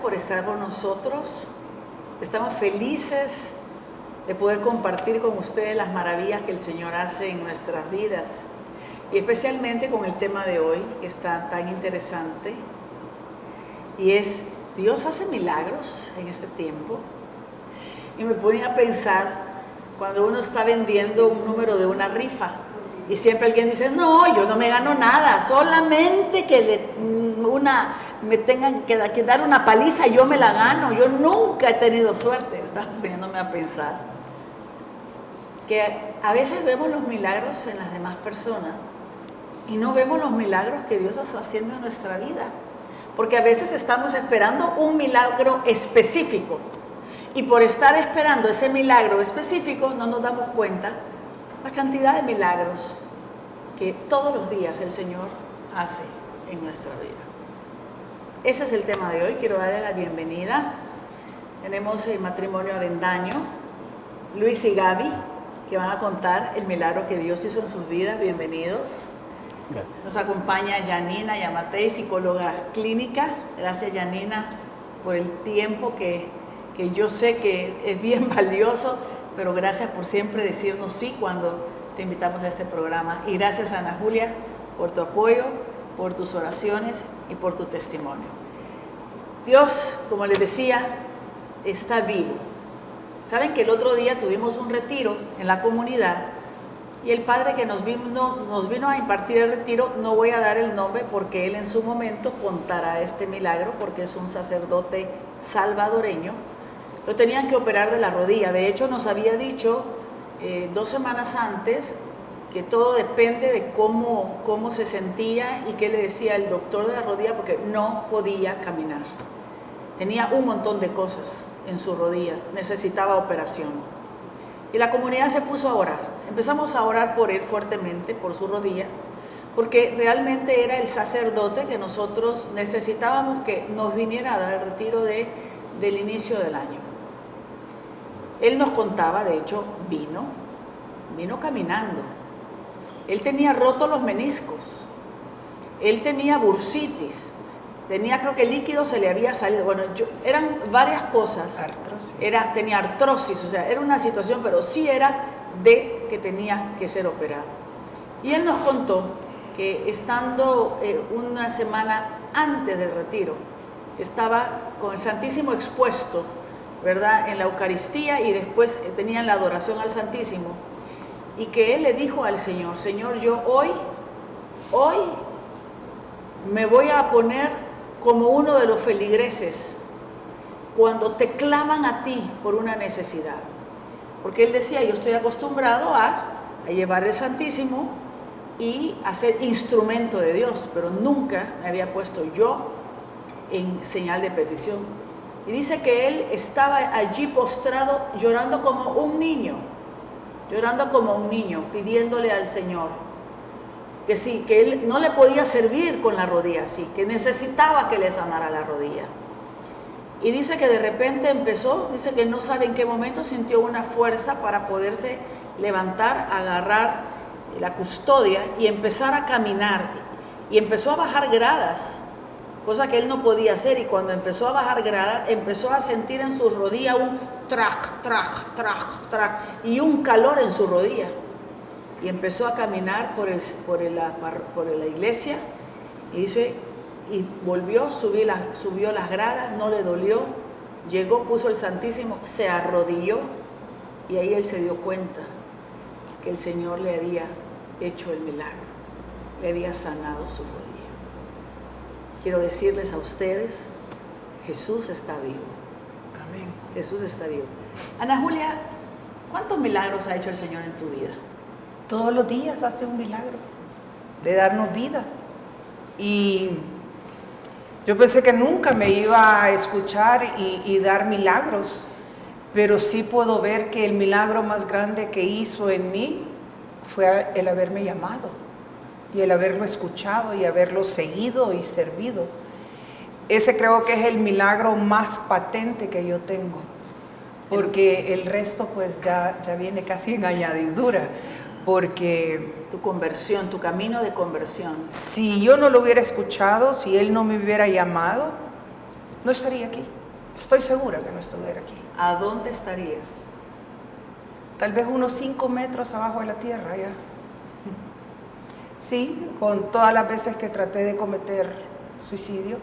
por estar con nosotros. Estamos felices de poder compartir con ustedes las maravillas que el Señor hace en nuestras vidas. Y especialmente con el tema de hoy, que está tan interesante. Y es, ¿Dios hace milagros en este tiempo? Y me ponía a pensar, cuando uno está vendiendo un número de una rifa, y siempre alguien dice, no, yo no me gano nada, solamente que me tengan que dar una paliza y yo me la gano. Yo nunca he tenido suerte. Estaba poniéndome a pensar que a veces vemos los milagros en las demás personas y no vemos los milagros que Dios está haciendo en nuestra vida. Porque a veces estamos esperando un milagro específico y por estar esperando ese milagro específico no nos damos cuenta la cantidad de milagros que todos los días el Señor hace en nuestra vida. Ese es el tema de hoy. Quiero darle la bienvenida. Tenemos el matrimonio Avendaño, Luis y Gaby, que van a contar el milagro que Dios hizo en sus vidas. Bienvenidos. Gracias. Nos acompaña Yanina Yamatei, psicóloga clínica. Gracias, Yanina, por el tiempo que yo sé que es bien valioso, pero gracias por siempre decirnos sí cuando te invitamos a este programa. Y gracias, Ana Julia, por tu apoyo, por tus oraciones y por tu testimonio. Dios, como les decía, está vivo. Saben que el otro día tuvimos un retiro en la comunidad y el padre que nos vino a impartir el retiro, no voy a dar el nombre porque él en su momento contará este milagro, porque es un sacerdote salvadoreño. Lo tenían que operar de la rodilla. De hecho, nos había dicho 2 semanas antes que todo depende de cómo se sentía y qué le decía el doctor de la rodilla, porque no podía caminar. Tenía un montón de cosas en su rodilla, necesitaba operación. Y la comunidad se puso a orar. Empezamos a orar por él fuertemente, por su rodilla, porque realmente era el sacerdote que nosotros necesitábamos que nos viniera a dar el retiro del inicio del año. Él nos contaba, de hecho, vino caminando. Él tenía rotos los meniscos, él tenía bursitis, creo que líquido se le había salido, bueno, eran varias cosas. Artrosis. Tenía artrosis, o sea, era una situación, pero sí era de que tenía que ser operado. Y él nos contó que estando una semana antes del retiro, estaba con el Santísimo expuesto, ¿verdad?, en la Eucaristía, y después tenían la adoración al Santísimo, y que él le dijo al Señor, Señor, yo hoy me voy a poner como uno de los feligreses cuando te claman a ti por una necesidad. Porque él decía, yo estoy acostumbrado a llevar el Santísimo y a ser instrumento de Dios, pero nunca me había puesto yo en señal de petición. Y dice que él estaba allí postrado llorando como un niño, pidiéndole al Señor que sí, que él no le podía servir con la rodilla así, que necesitaba que le sanara la rodilla. Y dice que de repente dice que no sabe en qué momento sintió una fuerza para poderse levantar, agarrar la custodia y empezar a caminar. Y empezó a bajar gradas, cosa que él no podía hacer, y cuando empezó a bajar gradas, empezó a sentir en su rodilla un trac, trac, trac, trac, y un calor en su rodilla. Y empezó a caminar por la iglesia, y dice, y volvió, subió las gradas, no le dolió, llegó, puso el Santísimo, se arrodilló, y ahí él se dio cuenta que el Señor le había hecho el milagro, le había sanado su rodilla. Quiero decirles a ustedes, Jesús está vivo. Amén. Jesús está vivo. Ana Julia, ¿cuántos milagros ha hecho el Señor en tu vida? Todos los días hace un milagro de darnos vida. Y yo pensé que nunca me iba a escuchar y dar milagros, pero sí puedo ver que el milagro más grande que hizo en mí fue el haberme llamado y el haberlo escuchado y haberlo seguido y servido. Ese creo que es el milagro más patente que yo tengo, porque el resto pues ya viene casi en añadidura, porque tu conversión, tu camino de conversión. Si yo no lo hubiera escuchado, si Él no me hubiera llamado, no estaría aquí. Estoy segura que no estuviera aquí. ¿A dónde estarías? Tal vez unos 5 metros abajo de la tierra ya. Sí, con todas las veces que traté de cometer suicidio,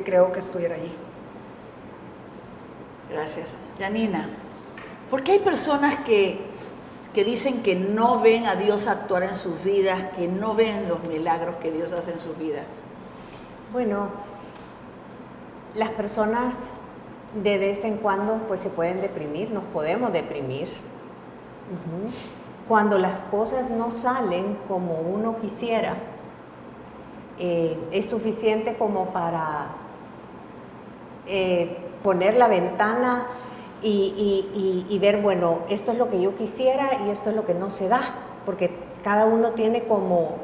creo que estuviera allí. Gracias. Janina, ¿por qué hay personas que dicen que no ven a Dios actuar en sus vidas, que no ven los milagros que Dios hace en sus vidas? Bueno, las personas de vez en cuando pues se pueden deprimir, nos podemos deprimir. Cuando las cosas no salen como uno quisiera, es suficiente como para poner la ventana y ver, bueno, esto es lo que yo quisiera y esto es lo que no se da, porque cada uno tiene como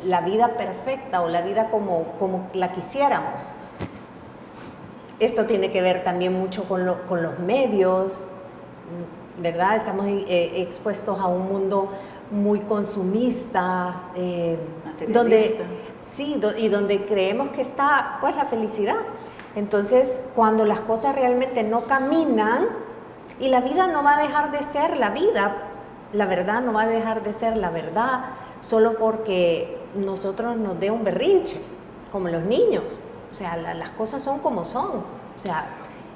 la vida perfecta o la vida como la quisiéramos. Esto tiene que ver también mucho con los medios, ¿verdad? Estamos expuestos a un mundo muy consumista, donde creemos que está pues la felicidad. Entonces, cuando las cosas realmente no caminan, y la vida no va a dejar de ser la vida, la verdad no va a dejar de ser la verdad, solo porque nosotros nos dé un berrinche, como los niños. O sea, las cosas son como son. O sea,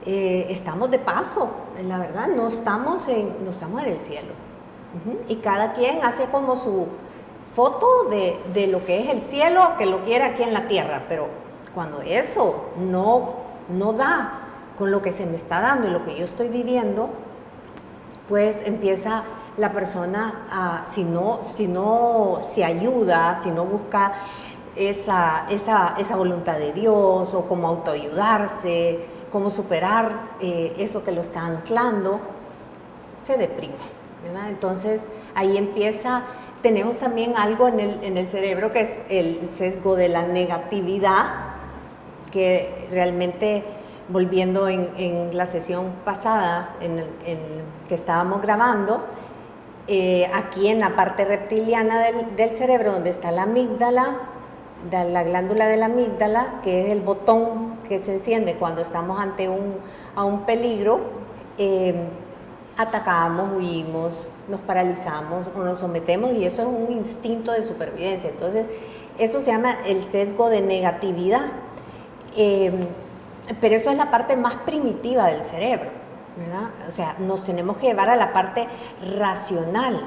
estamos de paso, la verdad, no estamos en el cielo. Y cada quien hace como su foto de lo que es el cielo, que lo quiere aquí en la tierra, pero cuando eso no da con lo que se me está dando y lo que yo estoy viviendo, pues empieza la persona si no se ayuda, si no busca esa voluntad de Dios, o cómo autoayudarse, cómo superar eso que lo está anclando, se deprime, ¿verdad? Entonces ahí tenemos también algo en el cerebro que es el sesgo de la negatividad, que realmente, volviendo en la sesión pasada que estábamos grabando, aquí en la parte reptiliana del cerebro, donde está la amígdala, la glándula de la amígdala, que es el botón que se enciende cuando estamos ante a un peligro, atacamos, huimos, nos paralizamos o nos sometemos, y eso es un instinto de supervivencia. Entonces, eso se llama el sesgo de negatividad. Pero eso es la parte más primitiva del cerebro, ¿verdad? O sea, nos tenemos que llevar a la parte racional,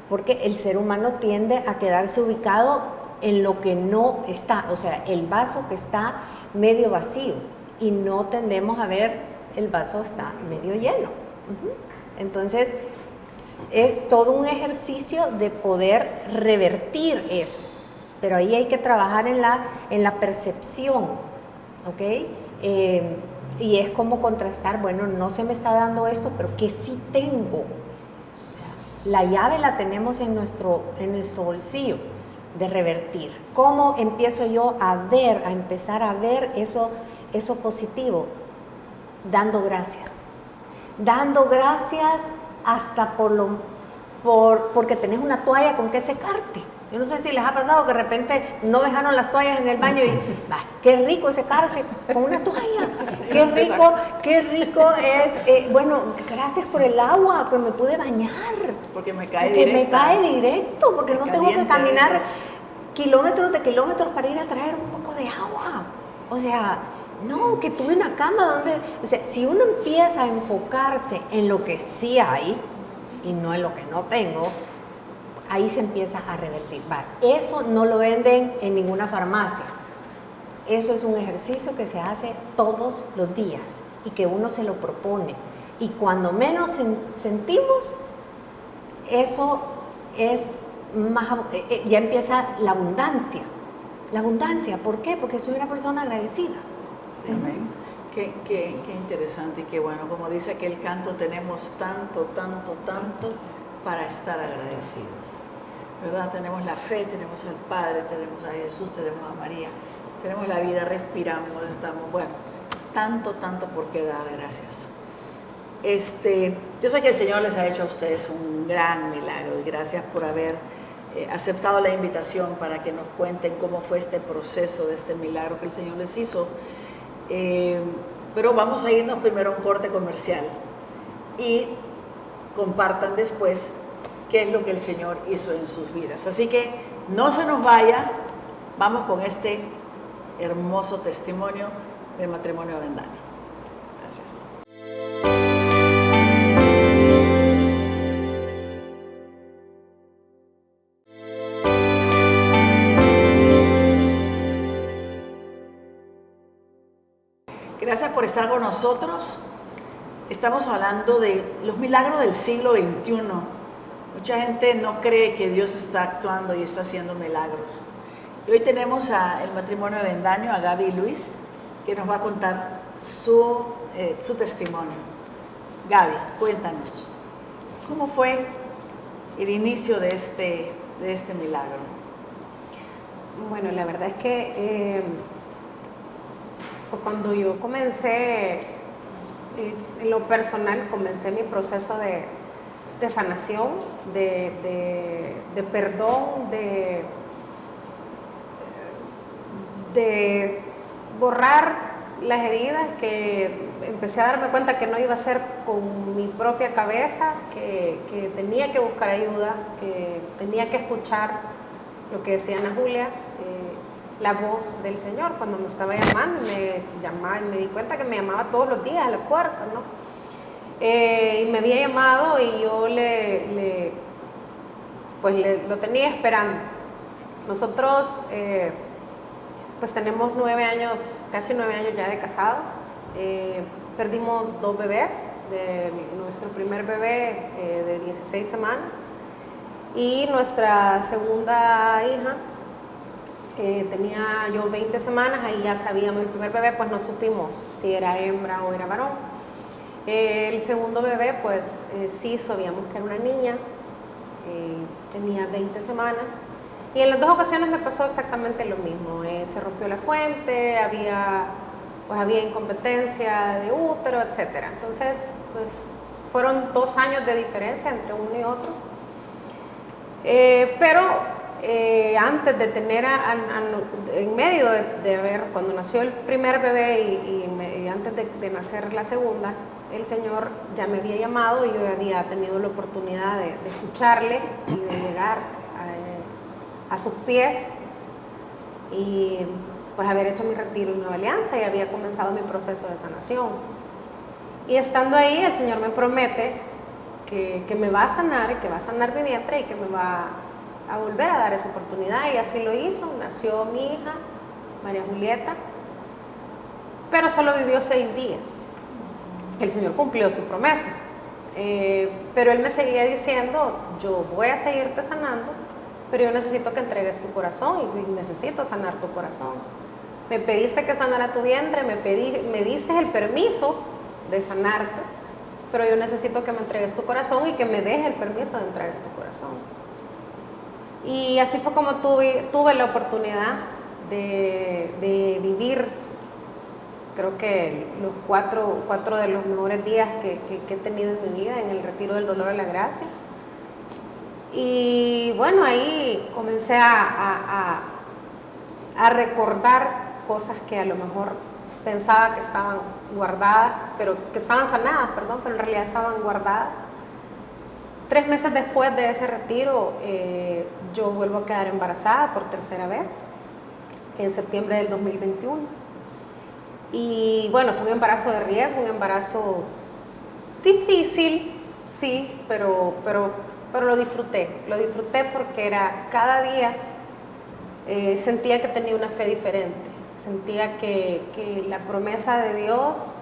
porque el ser humano tiende a quedarse ubicado en lo que no está, o sea, el vaso que está medio vacío, y no tendemos a ver el vaso está medio lleno. Entonces, es todo un ejercicio de poder revertir eso, pero ahí hay que trabajar en la percepción, ¿ok? Y es como contrastar, bueno, no se me está dando esto, pero ¿qué sí tengo? O sea, la llave la tenemos en nuestro bolsillo de revertir. ¿Cómo empiezo yo a empezar a ver eso positivo? Dando gracias. Dando gracias hasta porque tenés una toalla con que secarte. Yo no sé si les ha pasado que de repente no dejaron las toallas en el baño y qué rico es secarse con una toalla. Qué rico es, bueno, gracias por el agua, que me pude bañar. Porque me cae directo, porque no tengo que caminar kilómetros de kilómetros para ir a traer un poco de agua. O sea, no, que tuve una cama donde... O sea, si uno empieza a enfocarse en lo que sí hay y no en lo que no tengo, ahí se empieza a revertir. Eso no lo venden en ninguna farmacia. Eso es un ejercicio que se hace todos los días y que uno se lo propone. Y cuando menos sentimos, eso es más... ya empieza la abundancia. La abundancia, ¿por qué? Porque soy una persona agradecida. Sí, amén. Qué interesante y qué bueno. Como dice aquel canto, tenemos tanto para estar agradecidos, ¿verdad? Tenemos la fe, tenemos al Padre, tenemos a Jesús, tenemos a María, tenemos la vida, respiramos, estamos, bueno, tanto por qué dar gracias. Yo sé que el Señor les ha hecho a ustedes un gran milagro, y gracias por haber aceptado la invitación para que nos cuenten cómo fue este proceso de este milagro que el Señor les hizo. Pero vamos a irnos primero a un corte comercial y compartan después qué es lo que el Señor hizo en sus vidas. Así que no se nos vaya, vamos con este hermoso testimonio del matrimonio Avendaño. Gracias. Gracias por estar con nosotros. Estamos hablando de los milagros del siglo XXI. Mucha gente no cree que Dios está actuando y está haciendo milagros. Y hoy tenemos el matrimonio Avendaño, a Gaby y Luis, que nos va a contar su testimonio. Gaby, cuéntanos, ¿cómo fue el inicio de este milagro? Bueno, la verdad es que cuando yo comencé, en lo personal, comencé mi proceso de sanación, de perdón, de borrar las heridas, que empecé a darme cuenta que no iba a ser con mi propia cabeza, que tenía que buscar ayuda, que tenía que escuchar lo que decía Ana Julia, la voz del Señor cuando me estaba llamando, me llamaba y me di cuenta que me llamaba todos los días a la puerta, ¿no? Y me había llamado y yo lo tenía esperando. Nosotros pues tenemos 9 años, casi 9 años ya de casados. Perdimos 2 bebés, de nuestro primer bebé de 16 semanas y nuestra segunda hija, tenía yo 20 semanas, ahí ya sabíamos el primer bebé, pues no supimos si era hembra o era varón. El segundo bebé, pues sí sabíamos que era una niña, tenía 20 semanas. Y en las 2 ocasiones me pasó exactamente lo mismo. Se rompió la fuente, había incompetencia de útero, etc. Entonces, pues fueron 2 años de diferencia entre uno y otro. Pero antes de tener, en medio de haber, cuando nació el primer bebé y antes de nacer la segunda, el Señor ya me había llamado y yo había tenido la oportunidad de escucharle y de llegar a sus pies y pues haber hecho mi retiro en Nueva Alianza y había comenzado mi proceso de sanación. Y estando ahí, el Señor me promete que me va a sanar, que va a sanar mi vientre y que me va a volver a dar esa oportunidad, y así lo hizo. Nació mi hija, María Julieta, pero solo vivió 6 días. El Señor cumplió su promesa, pero Él me seguía diciendo: yo voy a seguirte sanando, pero yo necesito que entregues tu corazón y necesito sanar tu corazón. Me pediste que sanara tu vientre, me diste el permiso de sanarte, pero yo necesito que me entregues tu corazón y que me dejes el permiso de entrar en tu corazón. Y así fue como tuve la oportunidad de vivir, creo que los 4 de los mejores días que he tenido en mi vida en el retiro del dolor a la gracia. Y bueno, ahí comencé a recordar cosas que a lo mejor pensaba que estaban guardadas, pero que estaban sanadas, perdón, pero en realidad estaban guardadas. 3 meses después de ese retiro, yo vuelvo a quedar embarazada por 3.ª vez, en septiembre del 2021. Y bueno, fue un embarazo de riesgo, un embarazo difícil, sí, pero lo disfruté porque era cada día, sentía que tenía una fe diferente, sentía que la promesa de Dios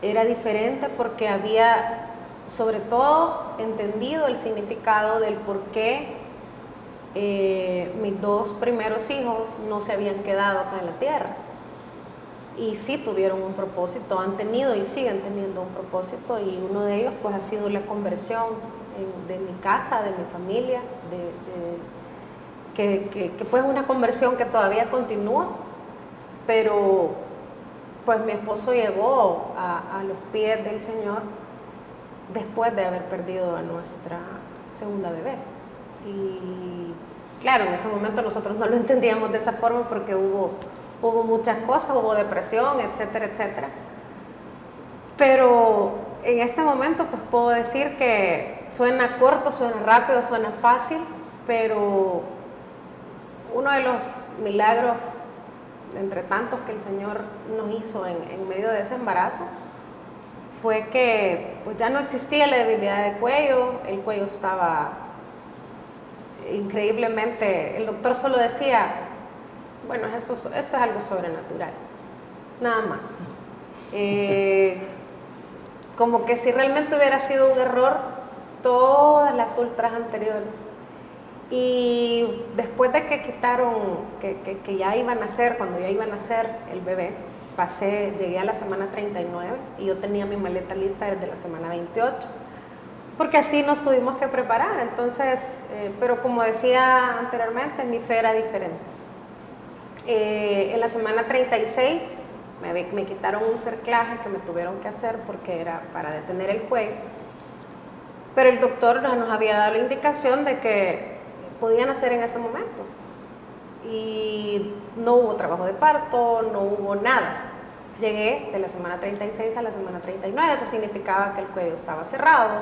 era diferente porque había sobre todo entendido el significado del por qué mis 2 primeros hijos no se habían quedado acá en la tierra. Y sí tuvieron un propósito, han tenido y siguen teniendo un propósito, y uno de ellos pues ha sido la conversión de mi casa, de mi familia, que pues es una conversión que todavía continúa, pero pues mi esposo llegó a los pies del Señor después de haber perdido a nuestra segunda bebé. Y claro, en ese momento nosotros no lo entendíamos de esa forma porque hubo hubo muchas cosas, hubo depresión, etcétera, etcétera. Pero en este momento pues puedo decir que suena corto, suena rápido, suena fácil, pero uno de los milagros entre tantos que el Señor nos hizo en medio de ese embarazo fue que pues ya no existía la debilidad de cuello, el cuello estaba increíblemente, el doctor solo decía, bueno, eso es algo sobrenatural, nada más. Como que si realmente hubiera sido un error todas las ultras anteriores. Y después de que quitaron, que ya iban a nacer, cuando ya iban a nacer el bebé, llegué a la semana 39 y yo tenía mi maleta lista desde la semana 28, porque así nos tuvimos que preparar. Entonces, pero como decía anteriormente, mi fe era diferente. En la semana 36 me quitaron un cerclaje que me tuvieron que hacer porque era para detener el cuello, pero el doctor nos había dado la indicación de que podían hacer en ese momento y no hubo trabajo de parto, no hubo nada. Llegué de la semana 36 a la semana 39, eso significaba que el cuello estaba cerrado,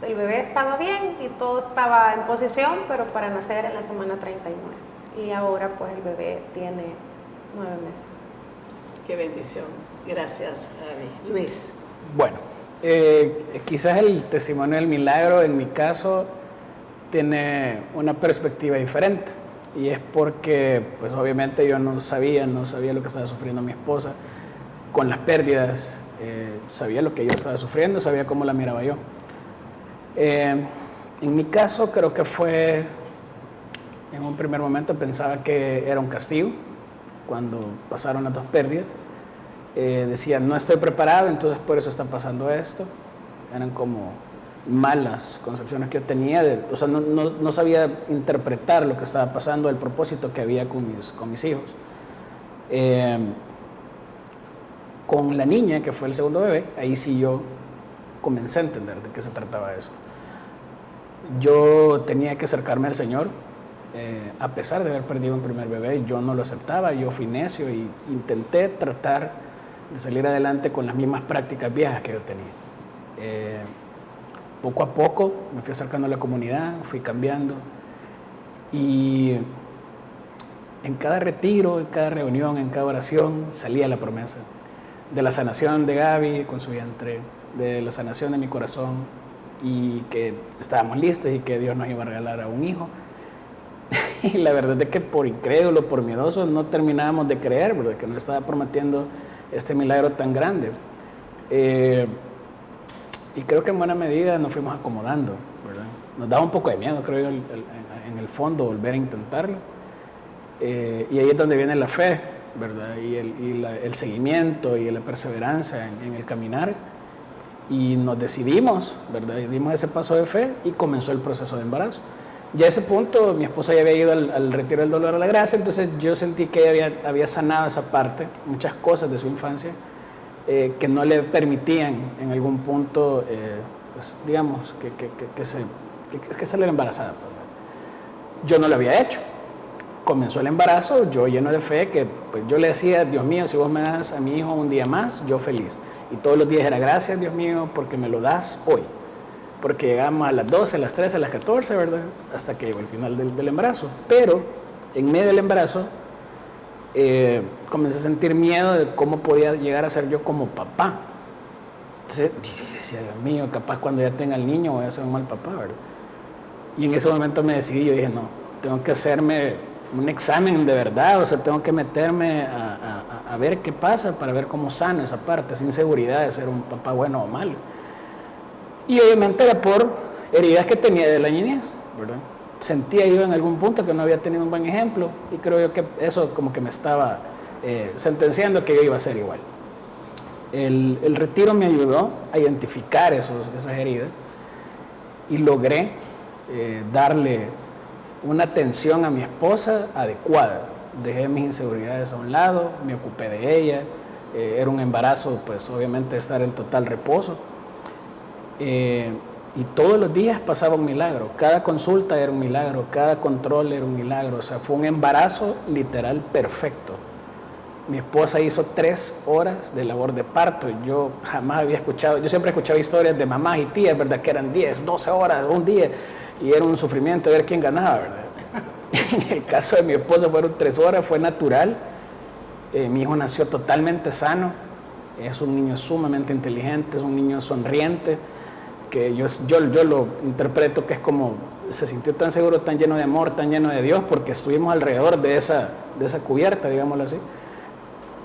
el bebé estaba bien y todo estaba en posición, pero para nacer en la semana 39. Y ahora pues el bebé tiene 9 meses. Qué bendición. Gracias, Gaby. Luis. Bueno, quizás el testimonio del milagro en mi caso tiene una perspectiva diferente, y es porque pues obviamente yo no sabía lo que estaba sufriendo mi esposa con las pérdidas, sabía lo que yo estaba sufriendo, sabía cómo la miraba yo. En mi caso creo que fue, en un primer momento pensaba que era un castigo cuando pasaron las 2 pérdidas. Decía, no estoy preparado, entonces por eso está pasando esto. Eran como malas concepciones que yo tenía, o sea, no sabía interpretar lo que estaba pasando, el propósito que había con mis hijos. Con la niña, que fue el segundo bebé, ahí sí yo comencé a entender de qué se trataba esto. Yo tenía que acercarme al Señor, a pesar de haber perdido un primer bebé, yo no lo aceptaba, yo fui necio y intenté tratar de salir adelante con las mismas prácticas viejas que yo tenía. Poco a poco me fui acercando a la comunidad, fui cambiando, y en cada retiro, en cada reunión, en cada oración salía la promesa de la sanación de Gaby con su vientre, de la sanación de mi corazón, y que estábamos listos y que Dios nos iba a regalar a un hijo. Y la verdad es que por incrédulo, por miedoso, no terminábamos de creer, porque que nos estaba prometiendo este milagro tan grande. Y creo que en buena medida nos fuimos acomodando, ¿verdad? Nos daba un poco de miedo, creo yo, en el fondo, volver a intentarlo. Y ahí es donde viene la fe, ¿verdad? Y el seguimiento y la perseverancia en el caminar. Y nos decidimos, ¿verdad? Y dimos ese paso de fe y comenzó el proceso de embarazo. Ya a ese punto mi esposa ya había ido al retiro del dolor a la gracia, entonces yo sentí que ella había sanado esa parte, muchas cosas de su infancia, que no le permitían en algún punto, pues, digamos, que saliera embarazada. Yo no lo había hecho. Comenzó el embarazo, yo lleno de fe, que pues, yo le decía, Dios mío, si vos me das a mi hijo un día más, yo feliz. Y todos los días era, gracias Dios mío, porque me lo das hoy. Porque llegamos a las 12, a las 13, a las 14, ¿verdad? Hasta que llegó el final del embarazo. Pero en medio del embarazo comencé a sentir miedo de cómo podía llegar a ser yo como papá. Entonces decía, Dios mío, capaz cuando ya tenga el niño voy a ser un mal papá, ¿verdad? Y en ese momento me decidí, yo dije, no, tengo que hacerme un examen de verdad, o sea, tengo que meterme a ver qué pasa para ver cómo sano esa parte, sin seguridad de ser un papá bueno o malo. Y obviamente era por heridas que tenía de la niñez, ¿verdad? Sentía yo en algún punto que no había tenido un buen ejemplo, y creo yo que eso como que me estaba sentenciando que yo iba a ser igual. El retiro me ayudó a identificar esas heridas y logré darle una atención a mi esposa adecuada. Dejé mis inseguridades a un lado, me ocupé de ella. Era un embarazo, pues obviamente estar en total reposo. Y Y todos los días pasaba un milagro. Cada consulta era un milagro, cada control era un milagro. O sea, fue un embarazo literal perfecto. Mi esposa hizo 3 horas de labor de parto. Yo jamás había escuchado, yo siempre escuchaba historias de mamás y tías, ¿verdad? Que eran 10, 12 horas, un día. Y era un sufrimiento ver quién ganaba, ¿verdad? En el caso de mi esposa fueron 3 horas, fue natural. Mi hijo nació totalmente sano. Es un niño sumamente inteligente, es un niño sonriente, que yo lo interpreto que es como, se sintió tan seguro, tan lleno de amor, tan lleno de Dios, porque estuvimos alrededor de esa cubierta, digámoslo así,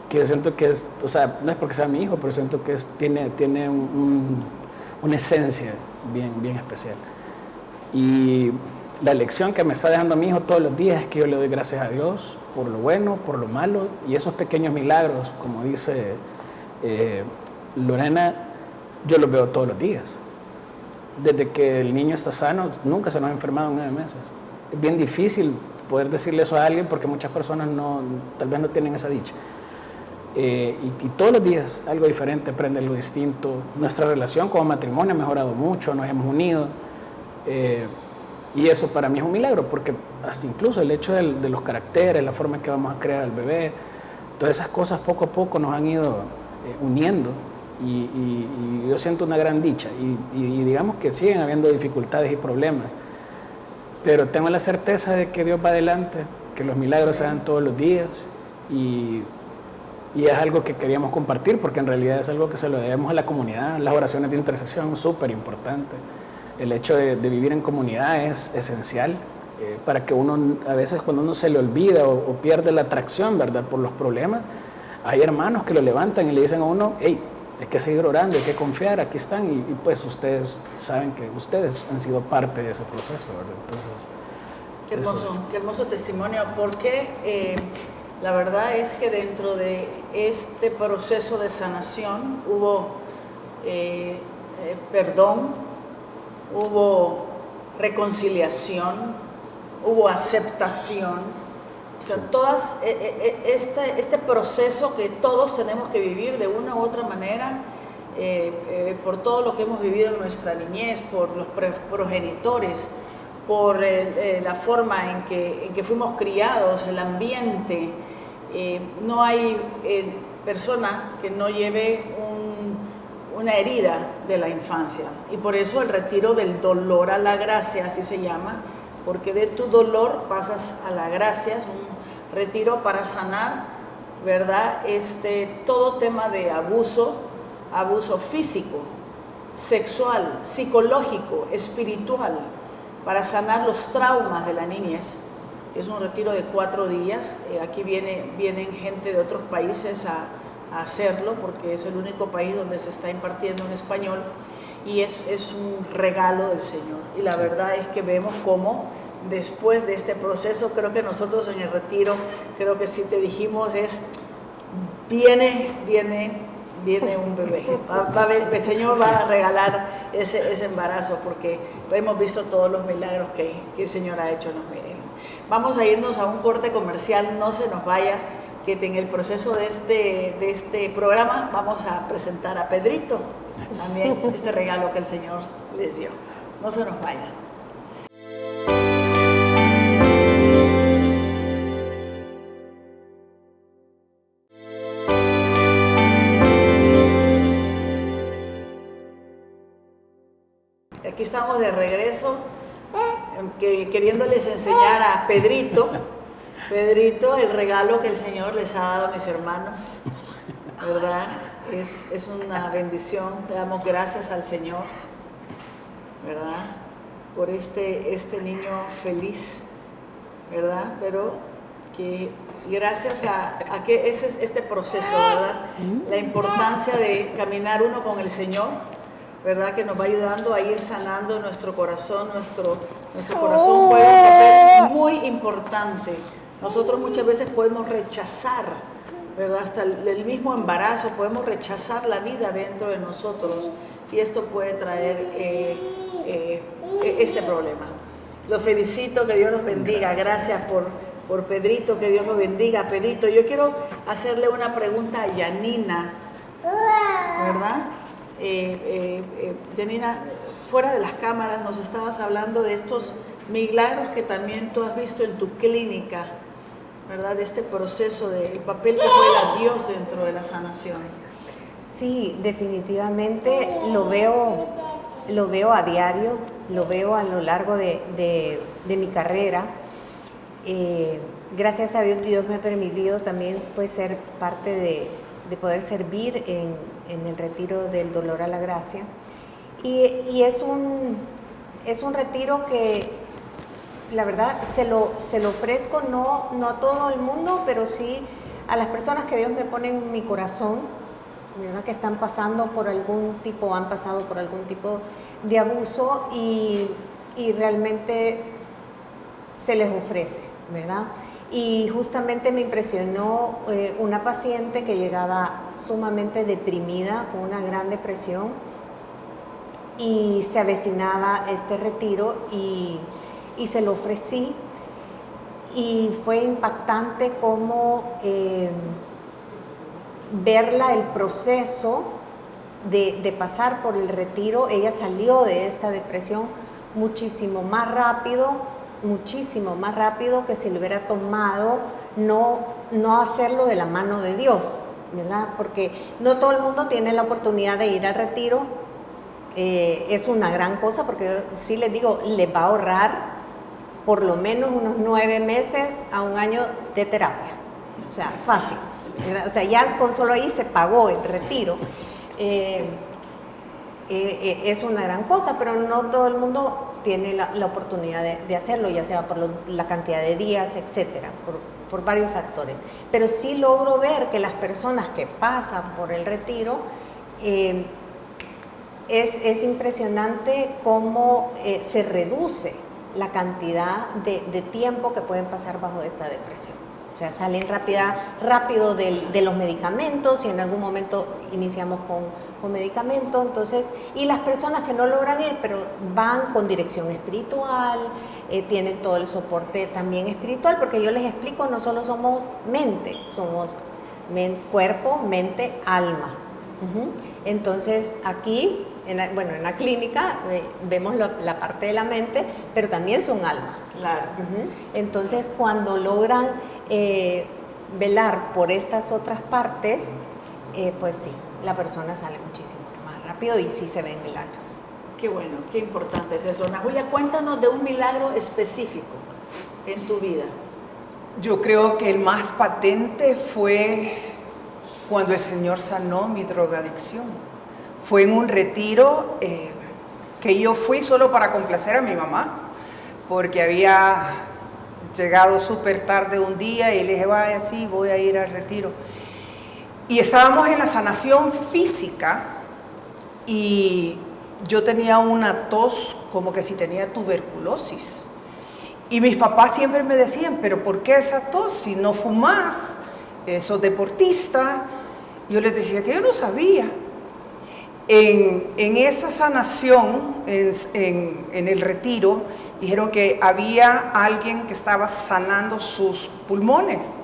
que yo siento que es, o sea, no es porque sea mi hijo, pero siento que tiene una esencia bien especial. Y la lección que me está dejando mi hijo todos los días es que yo le doy gracias a Dios por lo bueno, por lo malo, y esos pequeños milagros, como dice Lorena, yo los veo todos los días. Desde que el niño está sano, nunca se nos ha enfermado en 9 meses. Es bien difícil poder decirle eso a alguien porque muchas personas tal vez no tienen esa dicha. Y todos los días algo diferente, aprende algo distinto. Nuestra relación como matrimonio ha mejorado mucho, nos hemos unido. Y eso para mí es un milagro, porque hasta incluso el hecho de los caracteres, la forma en que vamos a crear al bebé, todas esas cosas poco a poco nos han ido uniendo. Y yo siento una gran dicha y digamos que siguen habiendo dificultades y problemas, pero tengo la certeza de que Dios va adelante, que los milagros se dan todos los días y es algo que queríamos compartir porque en realidad es algo que se lo debemos a la comunidad. Las oraciones de intercesión, súper importante. El hecho de vivir en comunidad es esencial para que uno, a veces cuando uno se le olvida o pierde la atracción, ¿verdad?, por los problemas, hay hermanos que lo levantan y le dicen a uno, hey, hay que seguir orando, hay que confiar, aquí están, y pues ustedes saben que ustedes han sido parte de ese proceso, ¿verdad? Entonces, qué hermoso testimonio, porque la verdad es que dentro de este proceso de sanación hubo perdón, hubo reconciliación, hubo aceptación. O sea, este proceso que todos tenemos que vivir de una u otra manera, por todo lo que hemos vivido en nuestra niñez, por los progenitores, por la forma en que fuimos criados, el ambiente. No hay persona que no lleve una herida de la infancia. Y por eso el retiro del dolor a la gracia, así se llama, porque de tu dolor pasas a la gracia, es un retiro para sanar, ¿verdad? Todo tema de abuso físico, sexual, psicológico, espiritual, para sanar los traumas de la niñez. Es un retiro de 4 días. Aquí vienen gente de otros países a hacerlo, porque es el único país donde se está impartiendo en español. Y es un regalo del Señor. Y la verdad es que vemos cómo después de este proceso, creo que nosotros en el retiro, creo que sí te dijimos, viene un bebé. El Señor va a regalar ese embarazo, porque hemos visto todos los milagros que el Señor ha hecho en los milagros. Vamos a irnos a un corte comercial, no se nos vaya, que en el proceso de este programa vamos a presentar a Pedrito, también este regalo que el Señor les dio. No se nos vayan. Aquí estamos de regreso, queriéndoles enseñar a Pedrito, el regalo que el Señor les ha dado a mis hermanos, ¿verdad? Es una bendición, le damos gracias al Señor, ¿verdad? Por este niño feliz, ¿verdad? Pero que gracias a que este proceso, ¿verdad? La importancia de caminar uno con el Señor, ¿verdad? Que nos va ayudando a ir sanando nuestro corazón. Nuestro corazón juega un papel muy importante. Nosotros muchas veces podemos rechazar, ¿verdad? Hasta el mismo embarazo, podemos rechazar la vida dentro de nosotros, y esto puede traer este problema. Los felicito, que Dios los bendiga. Gracias por Pedrito, que Dios los bendiga. Pedrito, yo quiero hacerle una pregunta a Yanina, ¿verdad? Janina, fuera de las cámaras nos estabas hablando de estos milagros que también tú has visto en tu clínica, ¿verdad? De este proceso, del papel que juega Dios dentro de la sanación. Sí, definitivamente lo veo a diario, lo veo a lo largo de mi carrera. Gracias a Dios, Dios me ha permitido también pues, ser parte de poder servir en el retiro del dolor a la gracia. Y es un retiro que, la verdad, se lo ofrezco no a todo el mundo, pero sí a las personas que Dios me pone en mi corazón, ¿verdad? Que están pasando por han pasado por algún tipo de abuso y realmente se les ofrece, ¿verdad? Y justamente me impresionó una paciente que llegaba sumamente deprimida, con una gran depresión, y se avecinaba este retiro y se lo ofrecí, y fue impactante cómo verla, el proceso de pasar por el retiro. Ella salió de esta depresión muchísimo más rápido que si lo hubiera tomado, no hacerlo de la mano de Dios, ¿verdad? Porque no todo el mundo tiene la oportunidad de ir al retiro. Es una gran cosa, porque yo sí les digo, les va a ahorrar por lo menos unos 9 meses a 1 año de terapia. O sea, fácil, ¿verdad? O sea, ya con solo ahí se pagó el retiro. Es una gran cosa, pero no todo el mundo tiene la oportunidad de hacerlo, ya sea por la cantidad de días, etcétera, por varios factores. Pero sí logro ver que las personas que pasan por el retiro, es impresionante cómo se reduce la cantidad de tiempo que pueden pasar bajo esta depresión. O sea, salen rápido de los medicamentos, y en algún momento iniciamos con medicamentos. Entonces, y las personas que no logran ir, pero van con dirección espiritual, tienen todo el soporte también espiritual, porque yo les explico, no solo somos mente, somos cuerpo, mente, alma. Entonces, aquí, en la clínica, vemos la parte de la mente, pero también son alma. Claro. Entonces, cuando logran velar por estas otras partes, pues sí, la persona sale muchísimo más rápido y sí se ven milagros. Qué bueno, qué importante es eso. Ana Julia, cuéntanos de un milagro específico en tu vida. Yo creo que el más patente fue cuando el Señor sanó mi drogadicción. Fue en un retiro que yo fui solo para complacer a mi mamá, porque había llegado súper tarde un día y le dije, vaya, sí, voy a ir al retiro. Y estábamos en la sanación física y yo tenía una tos como que si tenía tuberculosis. Y mis papás siempre me decían, pero ¿por qué esa tos si no fumas? Sos deportista. Yo les decía que yo no sabía. En esa sanación, en el retiro, dijeron que había alguien que estaba sanando sus pulmones.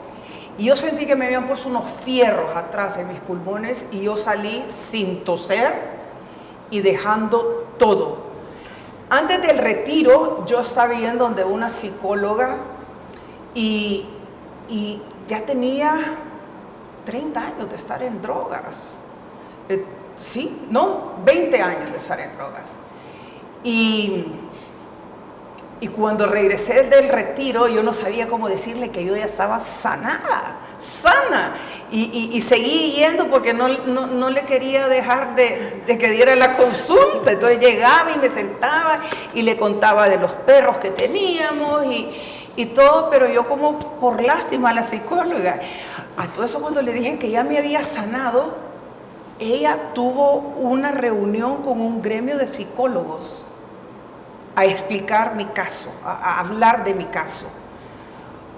Y yo sentí que me habían puesto unos fierros atrás en mis pulmones y yo salí sin toser y dejando todo. Antes del retiro, yo estaba yendo donde una psicóloga y ya tenía 30 años de estar en drogas. 20 años de estar en drogas. Y cuando regresé del retiro, yo no sabía cómo decirle que yo ya estaba sana. Y seguí yendo porque no le quería dejar de que diera la consulta. Entonces llegaba y me sentaba y le contaba de los perros que teníamos y todo, pero yo como por lástima a la psicóloga. A todo eso, cuando le dije que ya me había sanado, ella tuvo una reunión con un gremio de psicólogos a explicar mi caso, a hablar de mi caso.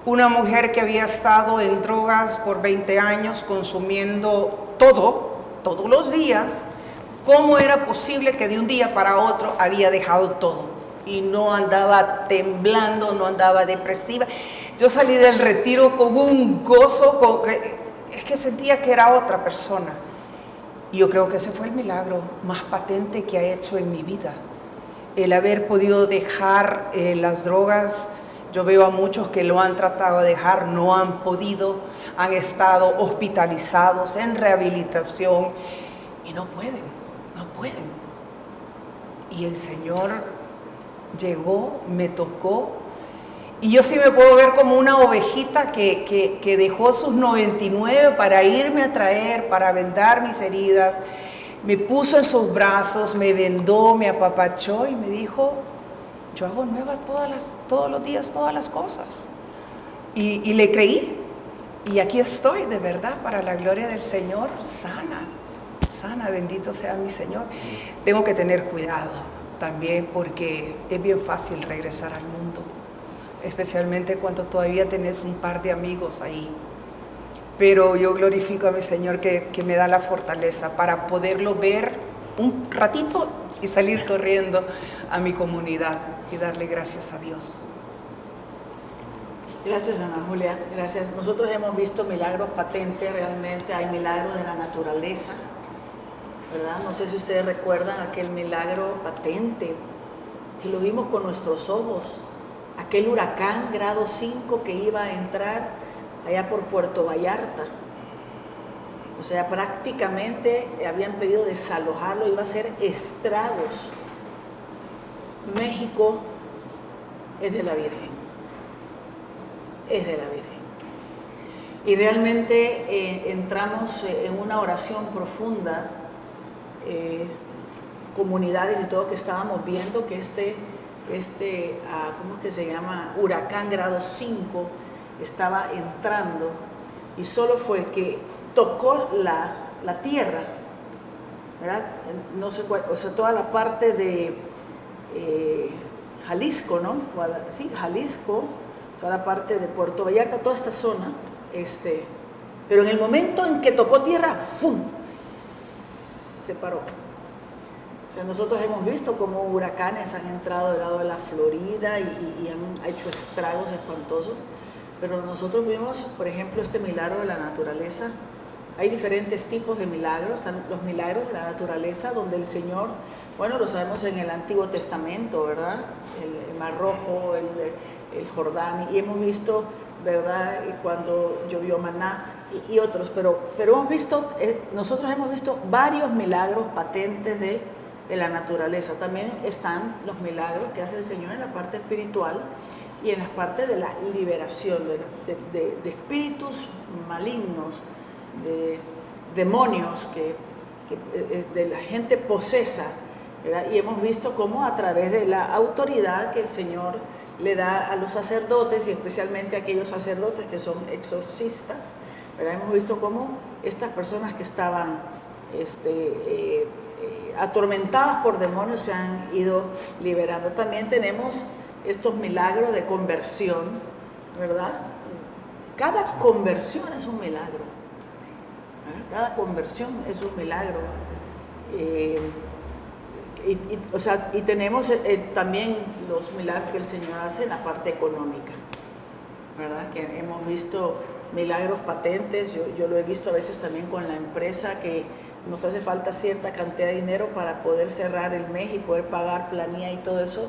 Una mujer que había estado en drogas por 20 años, consumiendo todos los días, ¿cómo era posible que de un día para otro había dejado todo? Y no andaba temblando, no andaba depresiva. Yo salí del retiro con un gozo, es que sentía que era otra persona. Y yo creo que ese fue el milagro más patente que ha hecho en mi vida. El haber podido dejar las drogas. Yo veo a muchos que lo han tratado de dejar, no han podido, han estado hospitalizados en rehabilitación y no pueden. Y el Señor llegó, me tocó, y yo sí me puedo ver como una ovejita que dejó sus 99 para irme a traer, para vendar mis heridas. Me puso en sus brazos, me vendó, me apapachó y me dijo: yo hago nuevas todos los días, todas las cosas. Y le creí. Y aquí estoy, de verdad, para la gloria del Señor, sana, bendito sea mi Señor. Tengo que tener cuidado también, porque es bien fácil regresar al mundo, especialmente cuando todavía tenés un par de amigos ahí. Pero yo glorifico a mi Señor que me da la fortaleza para poderlo ver un ratito y salir corriendo a mi comunidad y darle gracias a Dios. Gracias, Ana Julia, gracias. Nosotros hemos visto milagros patentes, realmente hay milagros de la naturaleza, ¿verdad? No sé si ustedes recuerdan aquel milagro patente que lo vimos con nuestros ojos, aquel huracán grado 5 que iba a entrar allá por Puerto Vallarta. O sea, prácticamente habían pedido desalojarlo, iba a hacer estragos. México es de la Virgen. Es de la Virgen. Y realmente entramos en una oración profunda, comunidades y todo, que estábamos viendo que ¿cómo es que se llama? Huracán grado 5 estaba entrando, y solo fue que tocó la tierra, ¿verdad? No sé cuál, o sea, toda la parte de Jalisco, ¿no? Sí, Jalisco, toda la parte de Puerto Vallarta, toda esta zona, pero en el momento en que tocó tierra, ¡fum!, se paró. O sea, nosotros hemos visto cómo huracanes han entrado del lado de la Florida y han hecho estragos espantosos, pero nosotros vimos, por ejemplo, este milagro de la naturaleza. Hay diferentes tipos de milagros. Están los milagros de la naturaleza, donde el Señor, bueno, lo sabemos en el Antiguo Testamento, ¿verdad? El Mar Rojo, el Jordán, y hemos visto, ¿verdad?, cuando llovió maná y otros, pero hemos visto, nosotros hemos visto varios milagros patentes de la naturaleza. También están los milagros que hace el Señor en la parte espiritual y en la parte de la liberación de espíritus malignos, de demonios, de la gente posesa, ¿verdad? Y hemos visto cómo a través de la autoridad que el Señor le da a los sacerdotes, y especialmente a aquellos sacerdotes que son exorcistas, ¿verdad? Hemos visto cómo estas personas que estaban atormentadas por demonios se han ido liberando. También tenemos estos milagros de conversión, ¿verdad? Cada conversión es un milagro, ¿verdad? Cada conversión es un milagro. Y tenemos también los milagros que el Señor hace en la parte económica, ¿verdad? Que hemos visto milagros patentes. Yo lo he visto a veces también con la empresa, que nos hace falta cierta cantidad de dinero para poder cerrar el mes y poder pagar planilla y todo eso.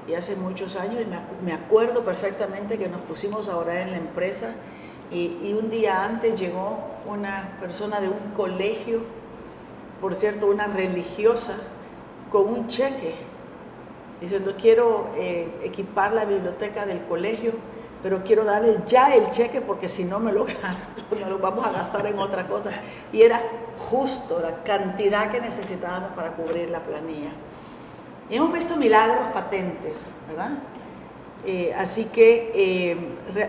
Y hace muchos años, me acuerdo perfectamente que nos pusimos a orar en la empresa, y un día antes llegó una persona de un colegio, por cierto, una religiosa, con un cheque, diciendo: quiero equipar la biblioteca del colegio, pero quiero darle ya el cheque porque si no me lo gasto, no lo vamos a gastar en otra cosa. Y era justo la cantidad que necesitábamos para cubrir la planilla. Y hemos visto milagros patentes, ¿verdad? Así que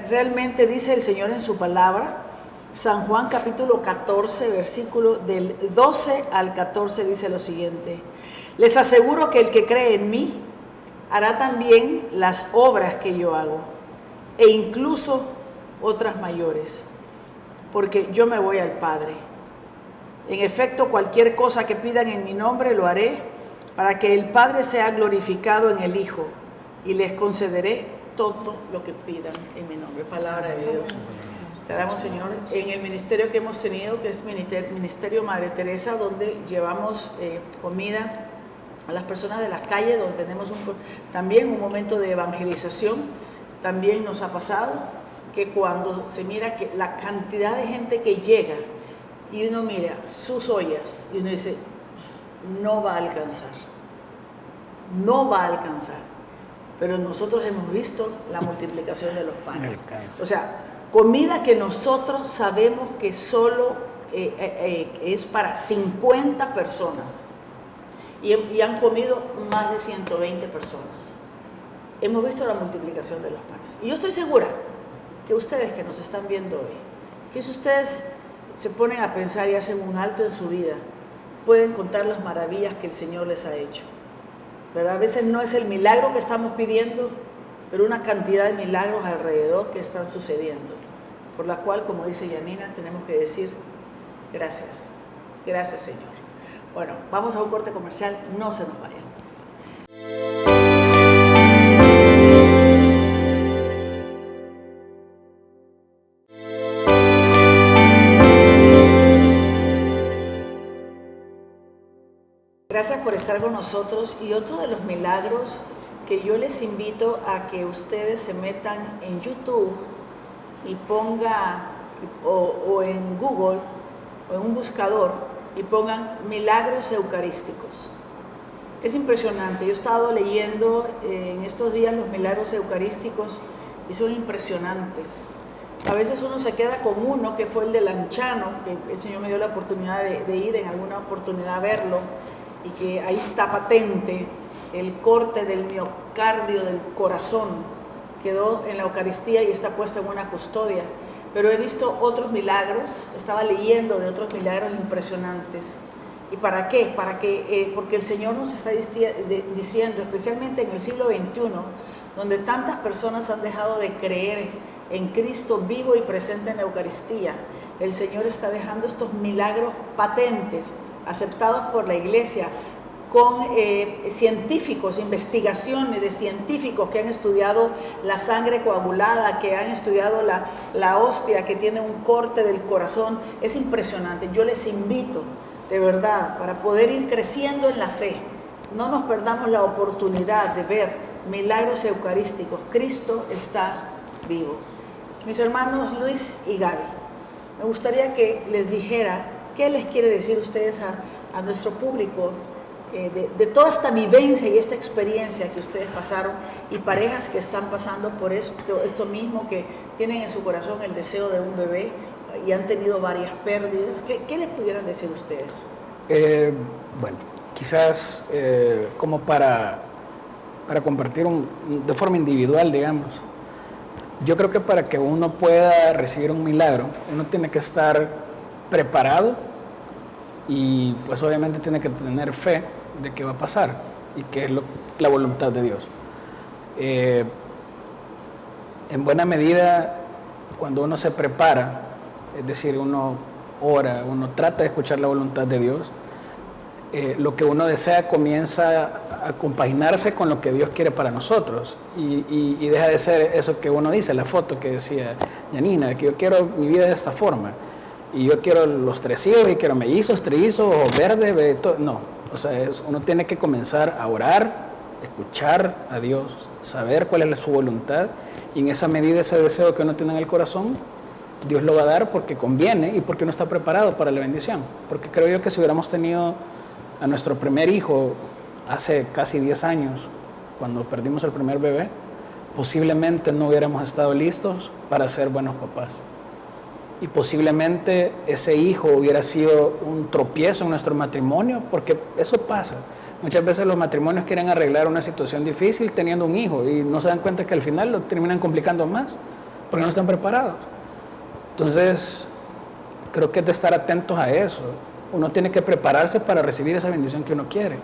realmente dice el Señor en su palabra, San Juan capítulo 14, versículo del 12 al 14, dice lo siguiente: les aseguro que el que cree en mí hará también las obras que yo hago, e incluso otras mayores, porque yo me voy al Padre. En efecto, cualquier cosa que pidan en mi nombre lo haré, para que el Padre sea glorificado en el Hijo, y les concederé todo lo que pidan en mi nombre. Palabra de Dios. Queramos, Señor, en el ministerio que hemos tenido, que es Ministerio Madre Teresa, donde llevamos comida a las personas de la calle, donde tenemos también un momento de evangelización. También nos ha pasado que cuando se mira que la cantidad de gente que llega y uno mira sus ollas y uno dice, no va a alcanzar, no va a alcanzar. Pero nosotros hemos visto la multiplicación de los panes. O sea, comida que nosotros sabemos que solo es para 50 personas y han comido más de 120 personas. Hemos visto la multiplicación de los panes. Y yo estoy segura que ustedes que nos están viendo hoy, que si ustedes se ponen a pensar y hacen un alto en su vida, pueden contar las maravillas que el Señor les ha hecho. ¿Verdad? A veces no es el milagro que estamos pidiendo, pero una cantidad de milagros alrededor que están sucediendo, por la cual, como dice Yanina, tenemos que decir gracias. Gracias, Señor. Bueno, vamos a un corte comercial, no se nos vayan. Gracias por estar con nosotros. Y otro de los milagros que yo les invito a que ustedes se metan en YouTube y pongan, o en Google, o en un buscador, y pongan milagros eucarísticos. Es impresionante. Yo he estado leyendo en estos días los milagros eucarísticos y son impresionantes. A veces uno se queda con uno, que fue el de Lanchano, que el Señor me dio la oportunidad de ir en alguna oportunidad a verlo, y que ahí está patente el corte del miocardio del corazón, quedó en la Eucaristía y está puesto en una custodia. Pero he visto otros milagros, estaba leyendo de otros milagros impresionantes. ¿Y para qué? Porque el Señor nos está diciendo, especialmente en el siglo XXI, donde tantas personas han dejado de creer en Cristo vivo y presente en la Eucaristía, el Señor está dejando estos milagros patentes, aceptados por la Iglesia, con científicos, investigaciones de científicos que han estudiado la sangre coagulada, que han estudiado la hostia que tiene un corte del corazón. Es impresionante. Yo les invito, de verdad, para poder ir creciendo en la fe, no nos perdamos la oportunidad de ver milagros eucarísticos. Cristo está vivo. Mis hermanos Luis y Gaby, me gustaría que les dijera qué les quiere decir ustedes a nuestro público de toda esta vivencia y esta experiencia que ustedes pasaron, y parejas que están pasando por esto mismo, que tienen en su corazón el deseo de un bebé y han tenido varias pérdidas. ¿Qué les pudieran decir ustedes? Bueno, quizás como para compartir de forma individual, digamos. Yo creo que para que uno pueda recibir un milagro, uno tiene que estar preparado y pues obviamente tiene que tener fe de que va a pasar y que es la voluntad de Dios. En buena medida, cuando uno se prepara, es decir, uno ora, uno trata de escuchar la voluntad de Dios, lo que uno desea comienza a compaginarse con lo que Dios quiere para nosotros y deja de ser eso que uno dice, la foto que decía Yanina, que yo quiero mi vida de esta forma y yo quiero los 3 hijos y quiero mellizos, trillizos o verde, no, o sea, uno tiene que comenzar a orar, escuchar a Dios, saber cuál es su voluntad, y en esa medida ese deseo que uno tiene en el corazón, Dios lo va a dar porque conviene y porque uno está preparado para la bendición. Porque creo yo que si hubiéramos tenido a nuestro primer hijo hace casi 10 años, cuando perdimos el primer bebé, posiblemente no hubiéramos estado listos para ser buenos papás. Y posiblemente ese hijo hubiera sido un tropiezo en nuestro matrimonio, porque eso pasa. Muchas veces los matrimonios quieren arreglar una situación difícil teniendo un hijo y no se dan cuenta que al final lo terminan complicando más, porque no están preparados. Entonces, creo que es de estar atentos a eso. Uno tiene que prepararse para recibir esa bendición que uno quiere.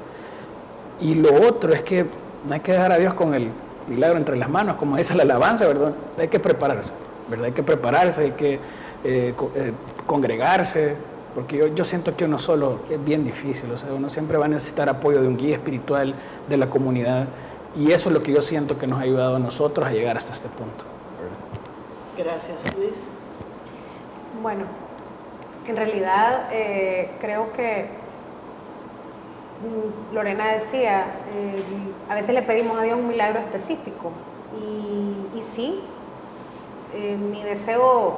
Y lo otro es que no hay que dejar a Dios con el milagro entre las manos, como dice la alabanza, ¿verdad? Hay que prepararse, ¿verdad? Hay que prepararse, hay que congregarse, porque yo siento que uno solo es bien difícil, o sea, uno siempre va a necesitar apoyo de un guía espiritual, de la comunidad, y eso es lo que yo siento que nos ha ayudado a nosotros a llegar hasta este punto, ¿verdad? Gracias, Luis. Bueno, en realidad creo que Lorena decía, a veces le pedimos a Dios un milagro específico y sí, mi deseo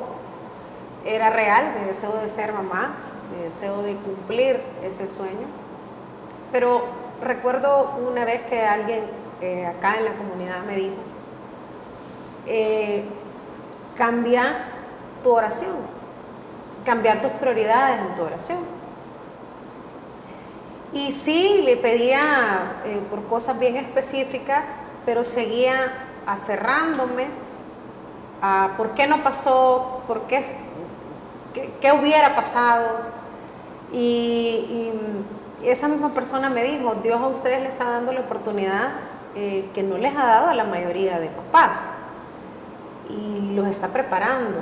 era real, mi deseo de ser mamá, mi deseo de cumplir ese sueño, pero recuerdo una vez que alguien acá en la comunidad me dijo, cambia tu oración, cambia tus prioridades en tu oración. Y sí, le pedía por cosas bien específicas, pero seguía aferrándome a por qué no pasó, por qué hubiera pasado. Y esa misma persona me dijo, Dios a ustedes les está dando la oportunidad que no les ha dado a la mayoría de papás. Y los está preparando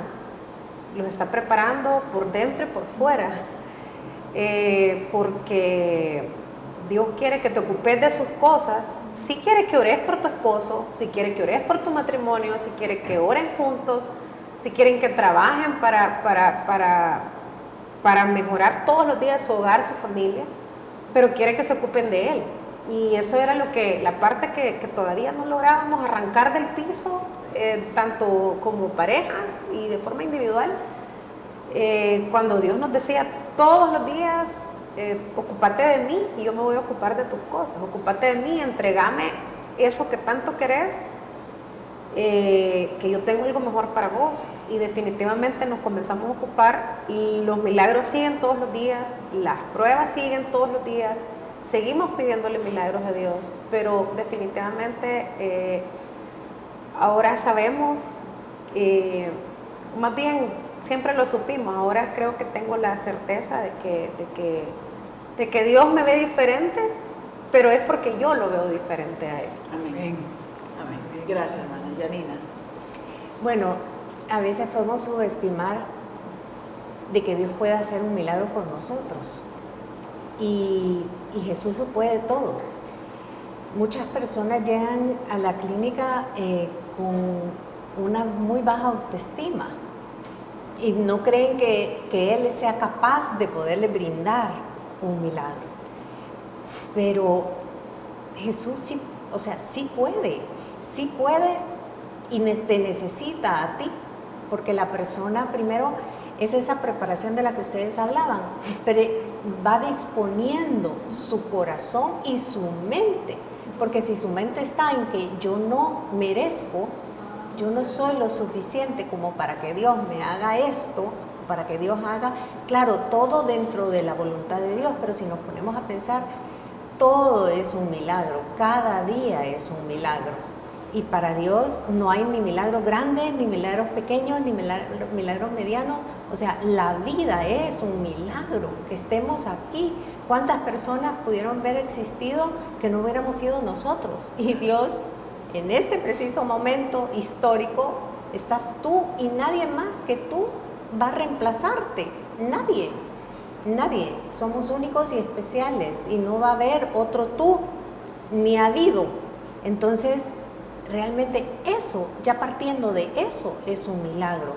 por dentro y por fuera, porque Dios quiere que te ocupes de sus cosas. Si quiere que ores por tu esposo, si quiere que ores por tu matrimonio, si quiere que oren juntos, si quieren que trabajen para mejorar todos los días su hogar, su familia, pero quiere que se ocupen de Él. Y eso era la parte que todavía no lográbamos arrancar del piso, tanto como pareja y de forma individual, cuando Dios nos decía todos los días, ocúpate de mí y yo me voy a ocupar de tus cosas, ocúpate de mí, entregame eso que tanto querés, que yo tengo algo mejor para vos. Y definitivamente nos comenzamos a ocupar, y los milagros siguen todos los días, las pruebas siguen todos los días, seguimos pidiéndole milagros a Dios, pero definitivamente ahora sabemos, más bien siempre lo supimos, ahora creo que tengo la certeza de que Dios me ve diferente, pero es porque yo lo veo diferente a Él. Amén. Amén. Gracias, hermana. Janina. Bueno, a veces podemos subestimar de que Dios puede hacer un milagro por nosotros. Y Jesús lo puede todo. Muchas personas llegan a la clínica con una muy baja autoestima y no creen que Él sea capaz de poderle brindar un milagro. Pero Jesús sí, o sea, sí puede y te necesita a ti, porque la persona primero es esa preparación de la que ustedes hablaban, pero va disponiendo su corazón y su mente, porque si su mente está en que yo no merezco, yo no soy lo suficiente como para que Dios me haga esto, para que Dios haga, claro, todo dentro de la voluntad de Dios, pero si nos ponemos a pensar, todo es un milagro, cada día es un milagro. Y para Dios no hay ni milagros grandes, ni milagros pequeños, ni milagros medianos. O sea, la vida es un milagro, que estemos aquí. ¿Cuántas personas pudieron haber existido que no hubiéramos sido nosotros? Y Dios, en este preciso momento histórico, estás tú y nadie más que tú va a reemplazarte. Nadie. Somos únicos y especiales y no va a haber otro tú, ni ha habido. Entonces, realmente eso, ya partiendo de eso, es un milagro.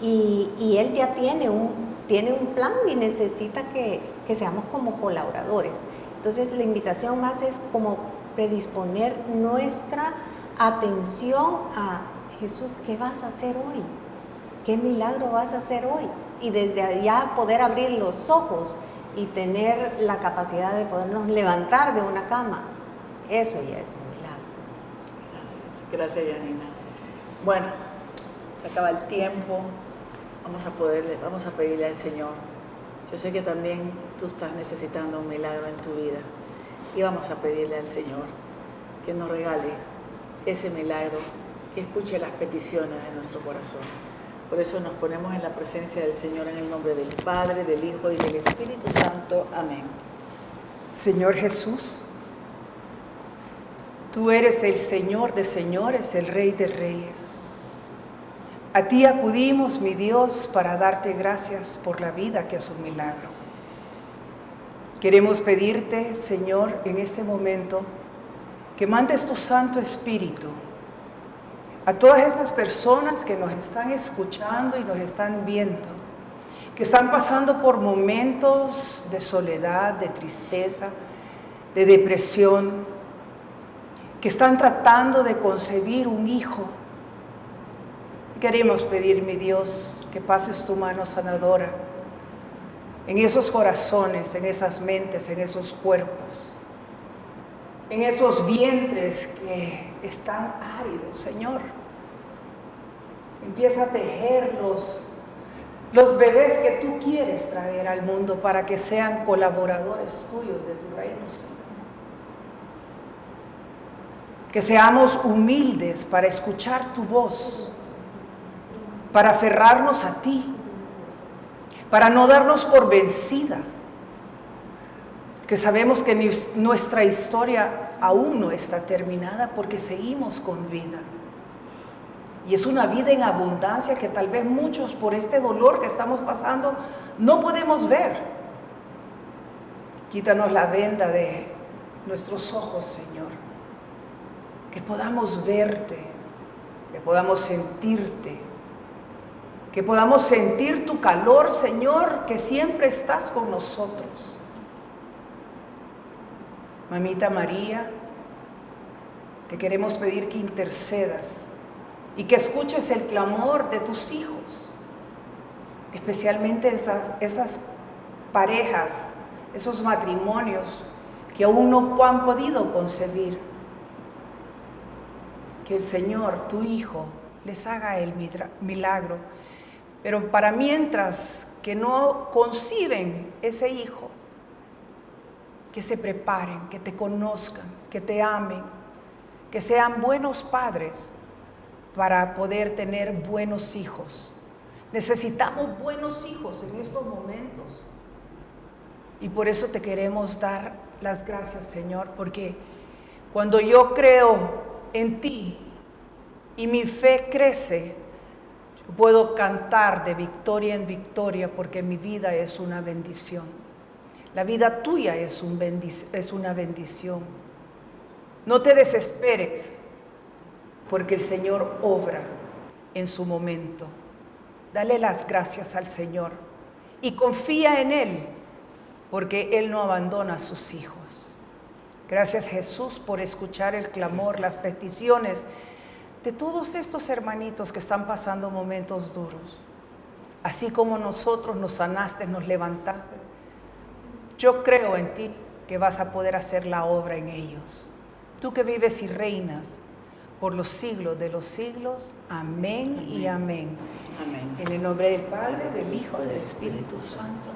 Y Él ya tiene un plan y necesita que seamos como colaboradores. Entonces la invitación más es como predisponer nuestra atención a Jesús, ¿qué vas a hacer hoy? ¿Qué milagro vas a hacer hoy? Y desde allá poder abrir los ojos y tener la capacidad de podernos levantar de una cama. Eso ya es un milagro. Gracias, Janina. Bueno, se acaba el tiempo. Vamos a pedirle al Señor. Yo sé que también tú estás necesitando un milagro en tu vida. Y vamos a pedirle al Señor que nos regale ese milagro, que escuche las peticiones de nuestro corazón. Por eso nos ponemos en la presencia del Señor en el nombre del Padre, del Hijo y del Espíritu Santo. Amén. Señor Jesús, tú eres el Señor de señores, el Rey de reyes. A ti acudimos, mi Dios, para darte gracias por la vida que es un milagro. Queremos pedirte, Señor, en este momento, que mandes tu Santo Espíritu a todas esas personas que nos están escuchando y nos están viendo, que están pasando por momentos de soledad, de tristeza, de depresión, que están tratando de concebir un hijo. Queremos pedir, mi Dios, que pases tu mano sanadora en esos corazones, en esas mentes, en esos cuerpos, en esos vientres que están áridos, Señor. Empieza a tejer los bebés que tú quieres traer al mundo para que sean colaboradores tuyos de tu reino, Señor. Que seamos humildes para escuchar tu voz, para aferrarnos a ti, para no darnos por vencida, que sabemos que nuestra historia aún no está terminada porque seguimos con vida. Y es una vida en abundancia que tal vez muchos por este dolor que estamos pasando no podemos ver. Quítanos la venda de nuestros ojos, Señor, que podamos verte, que podamos sentirte, que podamos sentir tu calor, Señor, que siempre estás con nosotros. Mamita María, te queremos pedir que intercedas y que escuches el clamor de tus hijos, especialmente esas parejas, esos matrimonios que aún no han podido concebir. Que el Señor, tu Hijo, les haga el milagro. Pero para mientras que no conciben ese hijo, que se preparen, que te conozcan, que te amen, que sean buenos padres para poder tener buenos hijos. Necesitamos buenos hijos en estos momentos. Y por eso te queremos dar las gracias, Señor, porque cuando yo creo en ti y mi fe crece, yo puedo cantar de victoria en victoria porque mi vida es una bendición. La vida tuya es una bendición. No te desesperes porque el Señor obra en su momento. Dale las gracias al Señor y confía en Él porque Él no abandona a sus hijos. Gracias, Jesús, por escuchar el clamor, las peticiones de todos estos hermanitos que están pasando momentos duros. Así como nosotros nos sanaste, nos levantaste, yo creo en ti que vas a poder hacer la obra en ellos. Tú que vives y reinas por los siglos de los siglos. Amén, amén. Y amén. Amén. En el nombre del Padre, del Hijo y del Espíritu Santo.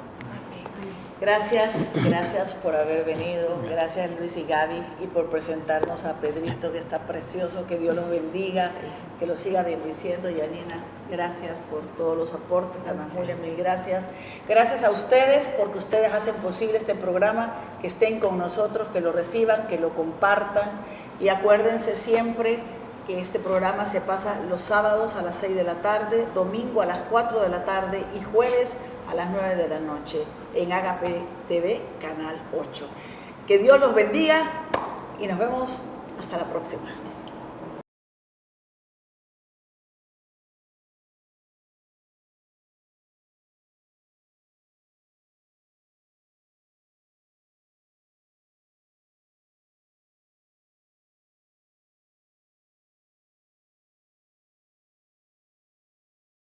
Gracias por haber venido. Gracias, Luis y Gaby, y por presentarnos a Pedrito, que está precioso. Que Dios los bendiga, que los siga bendiciendo. Yanina, gracias por todos los aportes. Ana Julia, mil gracias. Gracias a ustedes, porque ustedes hacen posible este programa, que estén con nosotros, que lo reciban, que lo compartan. Y acuérdense siempre que este programa se pasa los sábados a las 6 de la tarde, domingo a las 4 de la tarde y jueves a las 9 de la noche en Agape TV, Canal 8. Que Dios los bendiga y nos vemos hasta la próxima.